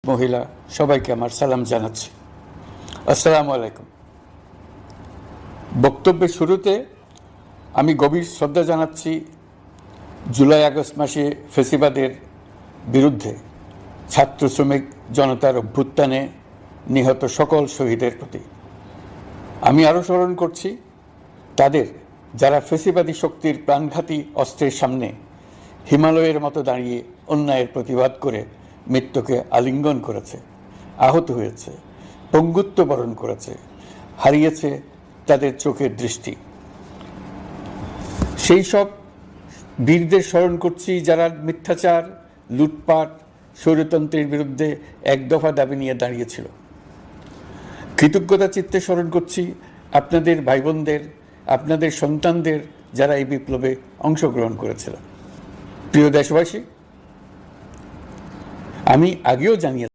মহিলা সবাইকে আমার সালাম জানাচ্ছি। আসসালামু আলাইকুম। বক্তব্যের শুরুতে আমি গভীর শ্রদ্ধা জানাচ্ছি জুলাই আগস্ট মাসে ফ্যাসিবাদের বিরুদ্ধে ছাত্র শ্রমিক জনতার অভ্যুত্থানে নিহত সকল শহীদের প্রতি। আমি আরও স্মরণ করছি তাদের যারা ফ্যাসিবাদী শক্তির প্রাণঘাতী অস্ত্রের সামনে হিমালয়ের মতো দাঁড়িয়ে অন্যায়ের প্রতিবাদ করে মৃত্যুকে আলিঙ্গন করেছে, আহত হয়েছে, পঙ্গুত্ব বরণ করেছে, হারিয়েছে তাদের চোখের দৃষ্টি। সেই সব বীরদের স্মরণ করছি যারা মিথ্যাচার, লুটপাট, স্বৈরতন্ত্রের বিরুদ্ধে এক দফা দাবি নিয়ে দাঁড়িয়েছিল। কৃতজ্ঞতা চিত্তে স্মরণ করছি আপনাদের ভাই বোনদের, আপনাদের সন্তানদের যারা এই বিপ্লবে অংশগ্রহণ করেছিল। প্রিয় দেশবাসী, আমি আগেও জানিয়ে